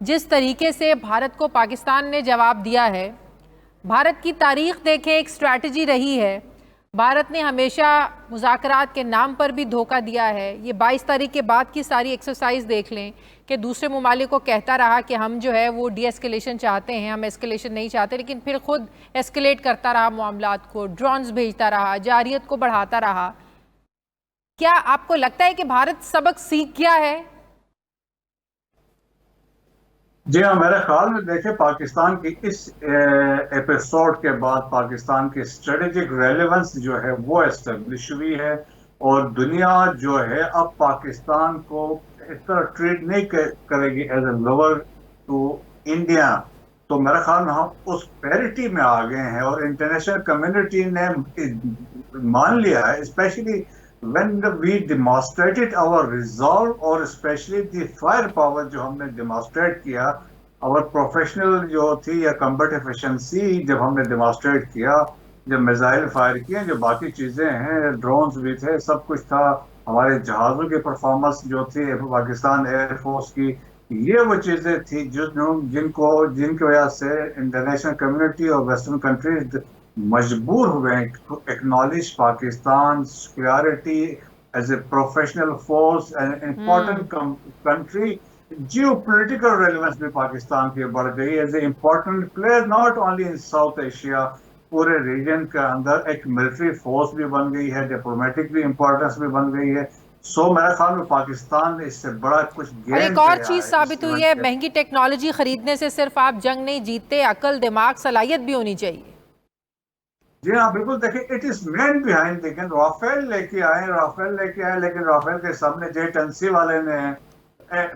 जिस तरीके से भारत को पाकिस्तान ने जवाब दिया है, भारत की तारीख देखें, एक स्ट्रैटेजी रही है। भारत ने हमेशा मुज़ाकरात के नाम पर भी धोखा दिया है। ये 22 तारीख के बाद की सारी एक्सरसाइज देख लें कि दूसरे ममालिक को कहता रहा कि हम जो है वो डी एस्केलेशन चाहते हैं, हम एस्केलेशन नहीं चाहते, लेकिन फिर खुद एस्केलेट करता रहा मामलात को, ड्रोन्स भेजता रहा, जारियत को बढ़ाता रहा। क्या आपको लगता है कि भारत सबक सीख गया है? जी हाँ, मेरे ख्याल में देखें, पाकिस्तान की इस एपिसोड के बाद पाकिस्तान की स्ट्रेटेजिक रेलेवेंस जो है वो एस्टेब्लिश हुई है। और दुनिया जो है अब पाकिस्तान को इस तरह ट्रीट नहीं करेगी as a lower to India. तो मेरे ख्याल में हम उस पैरिटी में आ गए हैं और इंटरनेशनल कम्युनिटी ने मान लिया है, specially when we demonstrated our resolve और especially the fire power जो हमने demonstrate किया, our professional जो थी या combat efficiency जब हमने demonstrate किया, जब मिसाइल फायर किए, जो बाकी चीजें हैं, ड्रोन्स भी थे, सब कुछ था, हमारे जहाज़ों की परफॉर्मेंस जो थी पाकिस्तान एयरफोर्स की, ये वो चीजें थी जिनकी वजह से इंटरनेशनल कम्युनिटी और वेस्टर्न कंट्रीज मजबूर हुए acknowledge Pakistan security as a professional force and important country. Geopolitical relevance भी पाकिस्तान की बढ़ गई as a important player not only in South Asia, पूरे रीजन के अंदर एक मिलिट्री फोर्स भी बन गई है, डिप्लोमेटिक भी इम्पोर्टेंस भी बन गई है। मेरे ख्याल में पाकिस्तान ने इससे बड़ा कुछ और गेन एक और किया चीज है इस साबित हुई इवेंट है, के। महंगी टेक्नोलॉजी खरीदने से सिर्फ आप जंग नहीं जीतते, अकल, दिमाग, सलाहियत भी होनी चाहिए। जी हाँ, बिल्कुल। देखिए, इट इज मेन बिहाइंड, लेकिन राफेल लेके आए, लेकिन राफेल के सामने J-10C वाले ने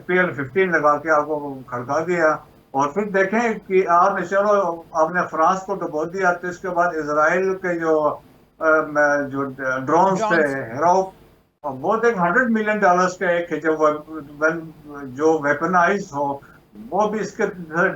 PL-15 लगा के आपको खड़का दिया। और फिर देखें कि आपने, चलो आपने फ्रांस को डुबो दिया, तो इसके बाद इसराइल के जो ड्रोन्स थे ड्रोन्स। हेरो, वो देख $100 मिलियन का एक है, जो वेपनाइज हो, वो भी इसके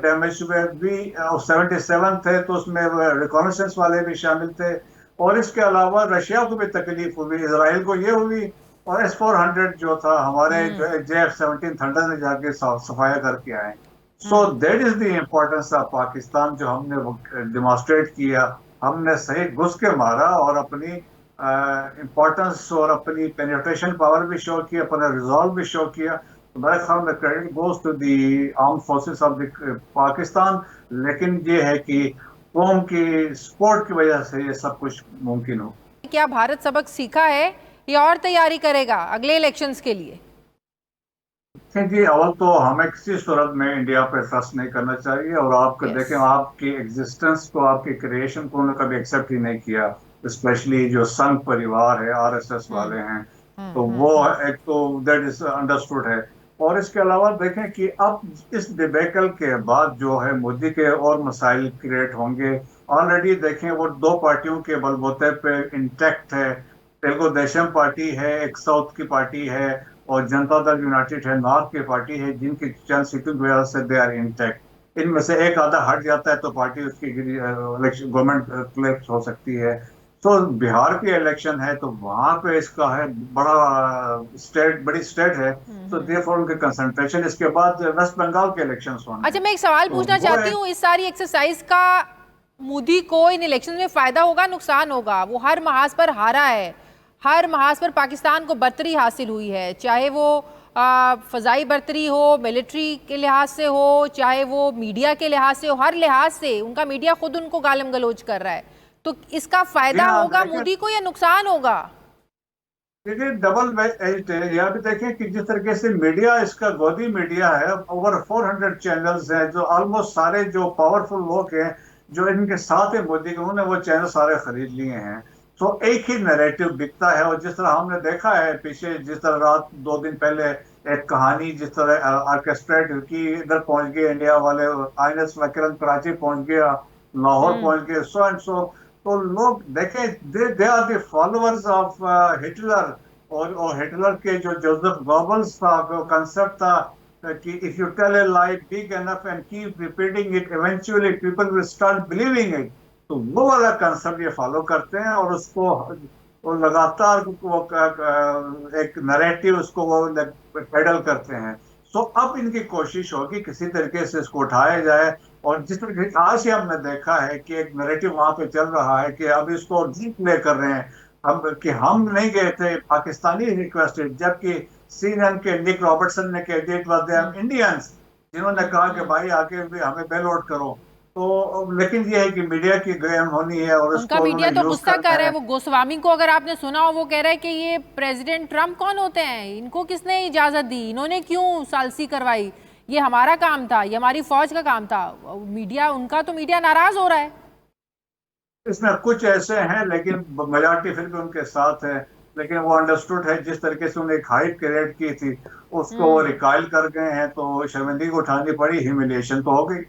डैमेज हुए भी। 77 थे तो उसमें रिकॉनेसेंस वाले भी शामिल थे। और इसके अलावा रशिया को भी तकलीफ हुई, इसराइल को ये हुई। और S-400 जो था हमारे, जो JF-17 थंडर ने जाके सफाया करके आए। So that is the importance of Pakistan जो हमने डिमॉन्स्ट्रेट किया। हमने सही घुस के मारा और अपनी इम्पोर्टेंस और अपनी पेनिट्रेशन पावर भी शो किया, अपना रिजॉल्व भी शो किया। तो मेरे ख्याल में credit goes to the arm forces of the Pakistan. लेकिन ये है कि कौम की सपोर्ट की वजह से ये सब कुछ मुमकिन हो। क्या भारत सबक सीखा है या और तैयारी करेगा अगले इलेक्शंस के लिए? जी, अव्वल तो हमें किसी सूरत में इंडिया पे ट्रस्ट नहीं करना चाहिए। और आप यस। देखें, आपकी एग्जिस्टेंस को, आपकी क्रिएशन को उन्होंने कभी एक्सेप्ट ही नहीं किया। स्पेशली जो संघ परिवार है, RSS वाले हैं, तो वो एक तो दैट इज अंडरस्टूड है। और इसके अलावा देखें कि अब इस डिबेकल के बाद जो है मोदी के और मसाइल क्रिएट होंगे। ऑलरेडी देखें, वो दो पार्टियों के बलबूते पे इंटैक्ट है। तेलुगु देशम पार्टी है, एक साउथ की पार्टी है, और जनता दल यूनाइटेड है, नॉर्थ की पार्टी है, जिनकी चंद सीटों की वजह से दे आर इंटैक्ट। इनमें से एक आधा हट जाता है तो पार्टी उसकी गवर्नमेंट क्लेक्ट हो सकती है। तो बिहार की इलेक्शन है, तो वहां पे इसका है बड़ा स्टेट, बड़ी स्टेट है। तो देयरफॉर उनके कंसंट्रेशन, इसके बाद वेस्ट बंगाल के इलेक्शंस होने अच्छा, हैं। मैं एक सवाल तो पूछना वो चाहती एक, हूँ, इस सारी एक्सरसाइज का मोदी को इन इलेक्शन में फायदा होगा, नुकसान होगा? वो हर महाज पर हारा है, हर महाज पर पाकिस्तान को बर्तरी हासिल हुई है, चाहे वो फजाई बर्तरी हो, मिलिट्री के लिहाज से हो, चाहे वो मीडिया के लिहाज से हो, हर लिहाज से उनका मीडिया खुद उनको गालम गलोच कर रहा है। तो इसका जी फायदा हाँ, होगा देखिए, मोदी को या नुकसान होगा? डबल एज है। यहाँ पे देखें कि जिस तरीके से मीडिया, इसका गोदी मीडिया है, ओवर 400 चैनल्स हैं, जो ऑलमोस्ट सारे जो पावरफुल लोग हैं जो इनके साथ हैं मोदी के, उन्होंने वो चैनल सारे खरीद लिए हैं। तो एक ही नैरेटिव बिकता है। और जिस तरह हमने देखा है पीछे, जिस तरह रात 2 दिन पहले एक कहानी जिस तरह ऑर्केस्ट्रेट की, इधर पहुंच गए इंडिया वाले, INS वकीरन कराची पहुंच गया, लाहौर पहुंच गए, सो एंड सो। तो लोग देखें, they are the followers of Hitler. और हिटलर के जो जोसेफ गॉबल्स था, वो कंसेप्ट था कि if you tell a lie big enough and keep repeating it, eventually people will start believing it. तो वो वाला कंसेप्ट ये फॉलो करते हैं और उसको वो लगातार वो एक नैरेटिव उसको वो पेडल करते हैं। सो अब इनकी कोशिश होगी किसी तरीके से इसको उठाया जाए। और जिस तरीके से आज ही हमने देखा है कि एक नैरेटिव वहां पे चल रहा है कि अब इसको प्ले कर रहे हैं हम, कि हम नहीं गए थे, पाकिस्तानी रिक्वेस्टेड, जबकि सीएनएन के निक रॉबर्टसन ने कह दिया इट वाज द इंडियंस जिन्होंने कहा कि भाई आके भी हमें बेल आउट करो। तो लेकिन ये है कि मीडिया की ग्रहण होनी है और उनका उसको मीडिया उन्होंने तो यूज गुस्सा करना कर रहा है। है। वो गोस्वामी को अगर आपने सुना हो, वो कह रहा है कि ये प्रेसिडेंट ट्रम्प कौन होते हैं, इनको किसने इजाजत दी, इन्होंने क्यों सालसी करवाई, ये हमारा काम था, ये हमारी फौज का काम था। मीडिया उनका तो मीडिया नाराज हो रहा है। इसमें कुछ ऐसे हैं लेकिन मेजॉरिटी फिर भी उनके साथ है। लेकिन वो अंडरस्टूड है, जिस तरीके से उन्हें एक हाइप क्रिएट की थी उसको वो हम्म। रिकाइल कर गए हैं, तो शर्मिंदगी उठानी पड़ी, ह्यूमिलिएशन तो हो गई।